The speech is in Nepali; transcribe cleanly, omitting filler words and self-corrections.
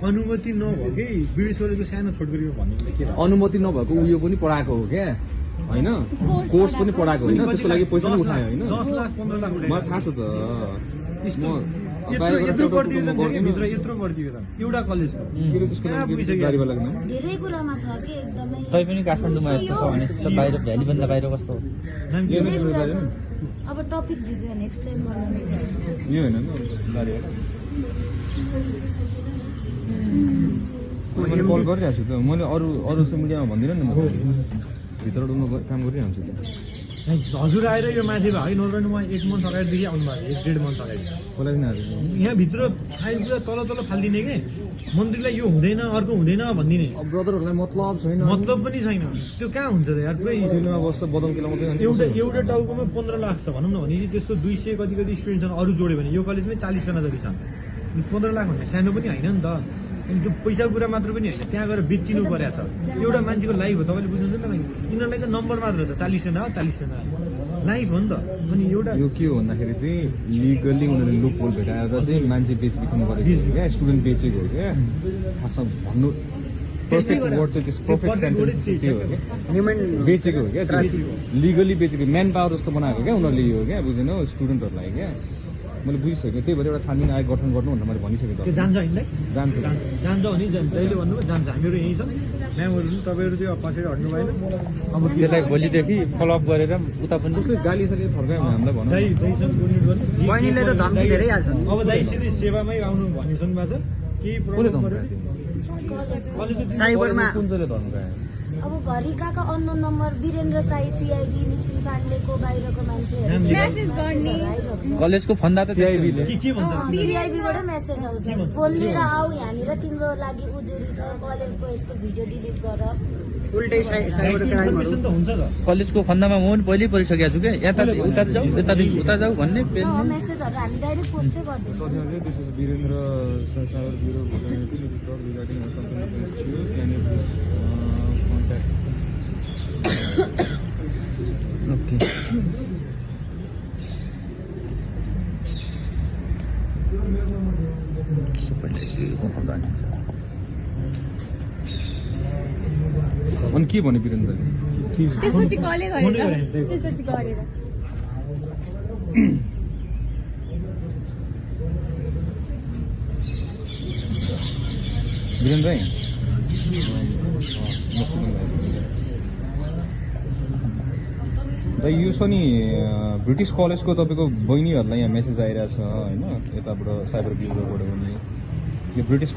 अनुमति नभएकै ब्रिटिस कलेजको सानो छोटकरीमा भन्ने के अनुमति नभएको उयो पनि पढाएको हो क्या होइन कोर्स पनि पढाएको होइन त्यसको लागि पैसा पनि उठायो होइन 10 लाख 15 लाख उठायो मलाई थाहा छ त यत्रो प्रतिवेदन थियो कि भित्र यत्रो प्रतिवेदन एउटा कलेजको धेरै कुरामा छ कि एकदमै तै पनि काठमाडौँमा यस्तो छ भने त बाहिर भ्यालीभन्दा बाहिर कस्तो धेरै कुरा छ। अब टपिक जित्यो भने एक्सप्लेन गर्नु यो होइन मैले कल गरिरहेको छु त मैले अरू सोसियल मिडियामा भन्दिनँ नि म भित्र डुल्नु काम गरिरहन्छु त हजुर आएर यो माथि है नोलरमा 1 मन्थ अगाडिदेखि आउनु भएको 1.5 मन्थ अगाडि कसलाई पनि आज यहाँ भित्र फाइल पुरा तल फालिदिने कि मन्त्रीलाई यो हुँदैन अर्को हुँदैन भनिदिने ब्रदरहरूलाई मतलब छैन मतलब पनि छैन त्यो कहाँ हुन्छ त यार पुरै सिनेमा बस्छ बदल केला मात्रै एउटा टाउकोमा 15 लाख छ भनौँ न भने त्यस्तो 200 कति स्टुडेन्ट छन् अरू जोड्यो भने यो कलेजमै 40 जना जति छन् 15 लाख भन्ने सानो पनि होइन नि त अनि त्यो पैसाको कुरा मात्र पनि होइन त्यहाँ गएर बेचिनु परेको छ एउटा मान्छेको लाइफ हो तपाईँले बुझ्नुहुन्छ नि त यिनीहरूलाई त नम्बर मात्र छ 40 जना 40 जना लाइफ हो नि त अनि एउटा यो के हो भन्दाखेरि चाहिँ लिगल्ली उनीहरूले लुप होल भेटाएर चाहिँ मान्छे बेचिदिनु परेको क्या स्टुडेन्ट बेचेको हो क्या खासमा भन्नु पर्फेक्ट वर्ड चाहिँ त्यस पर्फेक्ट सेन्टेन्स त्यो हो क्या बेचेको हो क्या लिगली बेचेको म्यान पावर जस्तो बनाएको क्या उनीहरूले यो क्या बुझेन स्टुडेन्टहरूलाई क्या मैले बुझिसकेँ त्यही भएर एउटा छानबिन आयोग गठन गर्नु भनेर मैले भनिसकेको त्यो जान्छ होइन जान्छ जान्छ भने जहिले भन्नुभयो जान्छ हामीहरू यहीँ छ म्यामहरू पनि तपाईँहरू चाहिँ कसरी हट्नु भएन अब त्यसलाई भोलिदेखि फलोअप गरेर उता पनि त्यसले गाली सके फर्कायो भने हामीलाई भनौँ दाइसँग कोर्डिनेट गर्नु बहिनीले त धम्की धेरै हाल्छ अब दाइ सिधै सेवामै आउनु भनिसक्नु भएको छ केही प्रब्लम पऱ्यो साइबरमा कुन चाहिँले धर्कायो अब घरि काका unknown number Virendra Sai CIB Nitin पाण्डेको बाहिरको मान्छेहरू कलेजको फन्दा त सिआइबीले के भन्छ सिआइबीबाटै मेसेज आउँछ फोन लिएर आऊ यहाँनिर तिम्रो लागि उजुरी छ कलेजको यस्तो भिडियो डिलिट गर उल्टै साइबर क्राइमहरू त हुन्छ त कलेजको फन्दामा म पनि पहिल्यै परिसकेको छु क्या उता जाऊ उता जाऊ भन्ने मेसेजहरू हामी डाइरेक्ट पोस्टै गरिदिन्छौँ This is Virendra Sasar Bureau regarding a complaint against you. Can you please contact? Okay अनि के भन्यो वीरेन्द्रले त्यसपछि कलले गरेर त्यसपछि गरेर वीरेन्द्र यो छ नि ब्रिटिस कलेजको तपाईँको बहिनीहरूलाई यहाँ मेसेज आइरहेछ होइन यताबाट साइबर ब्युरोबाट पनि यो ब्रिटिस